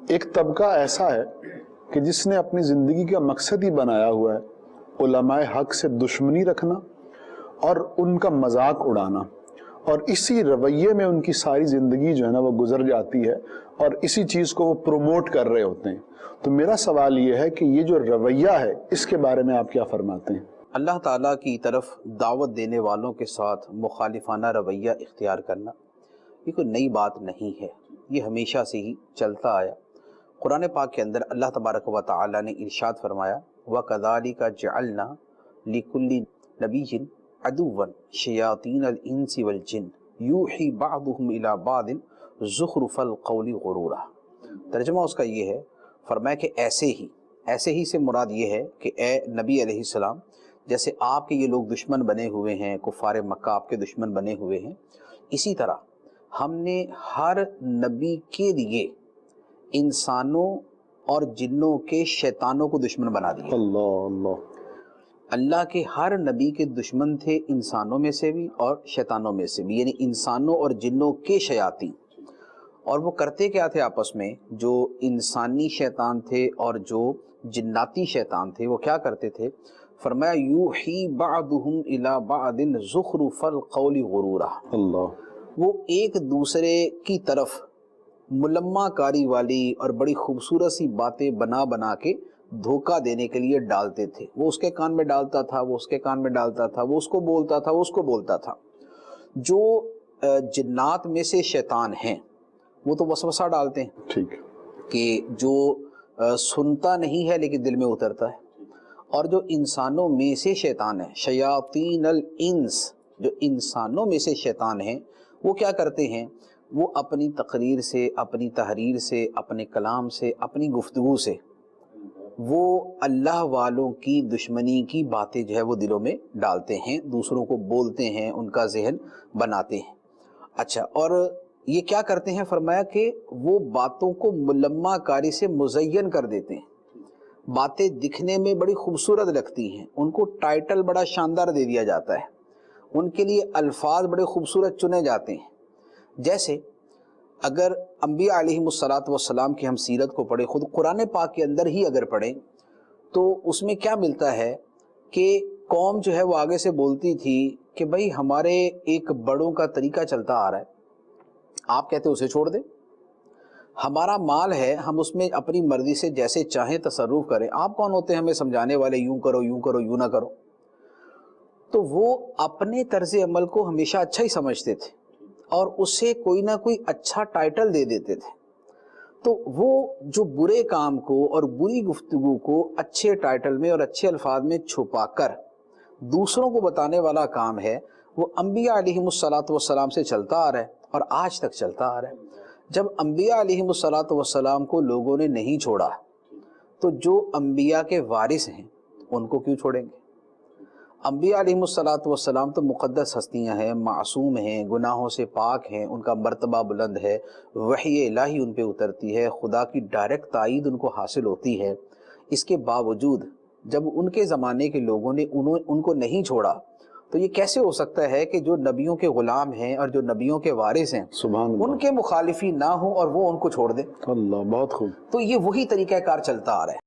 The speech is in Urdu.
ایک طبقہ ایسا ہے کہ جس نے اپنی زندگی کا مقصد ہی بنایا ہوا ہے علماء حق سے دشمنی رکھنا اور ان کا مذاق اڑانا، اور اسی رویے میں ان کی ساری زندگی جو ہے نا وہ گزر جاتی ہے اور اسی چیز کو وہ پروموٹ کر رہے ہوتے ہیں۔ تو میرا سوال یہ ہے کہ یہ جو رویہ ہے اس کے بارے میں آپ کیا فرماتے ہیں؟ اللہ تعالیٰ کی طرف دعوت دینے والوں کے ساتھ مخالفانہ رویہ اختیار کرنا یہ کوئی نئی بات نہیں ہے، یہ ہمیشہ سے ہی چلتا آیا۔ قرآن پاک کے اندر اللہ تبارک و تعالیٰ نے ارشاد فرمایا وَكَذَلِكَ جَعَلْنَا لِكُلِّ نَبِيٍّ عَدُوًّا شَيَاطِينَ الْإِنسِ وَالْجِنِّ يُوحِي بَعْضُهُمْ إِلَى بَعْضٍ زُخْرُفَ الْقَوْلِ غُرُورًا۔ ترجمہ اس کا یہ ہے، فرمایا کہ ایسے ہی سے مراد یہ ہے کہ اے نبی علیہ السلام، جیسے آپ کے یہ لوگ دشمن بنے ہوئے ہیں، کفار مکہ آپ کے دشمن بنے ہوئے ہیں، اسی طرح ہم نے ہر نبی کے لیے انسانوں اور جنوں کے شیطانوں کو دشمن بنا دیا۔ اللہ کے ہر نبی کے دشمن تھے انسانوں میں سے بھی اور شیطانوں میں سے بھی، یعنی انسانوں اور جنوں کے شیاطین۔ اور وہ کرتے کیا تھے آپس میں؟ جو انسانی شیطان تھے اور جو جناتی شیطان تھے وہ کیا کرتے تھے؟ فرمایا یوحی بعضهم الی بعض زخرف القول غرورا، وہ ایک دوسرے کی طرف ملمہ کاری والی اور بڑی خوبصورت سی باتیں بنا کے دھوکہ دینے کے لیے ڈالتے تھے۔ وہ اس کے کان میں ڈالتا تھا، وہ اس کے کان میں ڈالتا تھا، وہ اس کو بولتا تھا، وہ اس کو بولتا تھا۔ جو جنات میں سے شیطان ہیں وہ تو وسوسہ ڈالتے ہیں، ٹھیک، کہ جو سنتا نہیں ہے لیکن دل میں اترتا ہے۔ اور جو انسانوں میں سے شیطان ہیں، شیاطین الانس، جو انسانوں میں سے شیطان ہیں، وہ کیا کرتے ہیں؟ وہ اپنی تقریر سے، اپنی تحریر سے، اپنے کلام سے، اپنی گفتگو سے وہ اللہ والوں کی دشمنی کی باتیں جو ہے وہ دلوں میں ڈالتے ہیں، دوسروں کو بولتے ہیں، ان کا ذہن بناتے ہیں۔ اچھا، اور یہ کیا کرتے ہیں؟ فرمایا کہ وہ باتوں کو ملمہ کاری سے مزین کر دیتے ہیں، باتیں دکھنے میں بڑی خوبصورت لگتی ہیں، ان کو ٹائٹل بڑا شاندار دے دیا جاتا ہے، ان کے لیے الفاظ بڑے خوبصورت چنے جاتے ہیں۔ جیسے اگر انبیاء علیہم السلام کی ہم سیرت کو پڑھیں، خود قرآن پاک کے اندر ہی اگر پڑھیں تو اس میں کیا ملتا ہے کہ قوم جو ہے وہ آگے سے بولتی تھی کہ بھئی ہمارے ایک بڑوں کا طریقہ چلتا آ رہا ہے، آپ کہتے اسے چھوڑ دیں، ہمارا مال ہے، ہم اس میں اپنی مرضی سے جیسے چاہیں تصرف کریں، آپ کون ہوتے ہیں ہمیں سمجھانے والے، یوں کرو یوں کرو یوں نہ کرو۔ تو وہ اپنے طرز عمل کو ہمیشہ اچھا ہی سمجھتے تھے اور اسے کوئی نہ کوئی اچھا ٹائٹل دے دیتے تھے۔ تو وہ جو برے کام کو اور بری گفتگو کو اچھے ٹائٹل میں اور اچھے الفاظ میں چھپا کر دوسروں کو بتانے والا کام ہے، وہ انبیاء علیہم السلام سے چلتا آ رہا ہے اور آج تک چلتا آ رہا ہے۔ جب انبیاء علیہم السلام کو لوگوں نے نہیں چھوڑا تو جو انبیاء کے وارث ہیں ان کو کیوں چھوڑیں گے؟ انبیاء علیہم السلام تو مقدس ہستیاں ہیں، معصوم ہیں، گناہوں سے پاک ہیں، ان کا مرتبہ بلند ہے، وحی الہی ان پہ اترتی ہے، خدا کی ڈائریکٹ تائید ان کو حاصل ہوتی ہے۔ اس کے باوجود جب ان کے زمانے کے لوگوں نے ان کو نہیں چھوڑا تو یہ کیسے ہو سکتا ہے کہ جو نبیوں کے غلام ہیں اور جو نبیوں کے وارث ہیں ان کے مخالفی نہ ہوں اور وہ ان کو چھوڑ دیں؟ اللہ، بہت خوب۔ تو یہ وہی طریقہ کار چلتا آ رہا ہے۔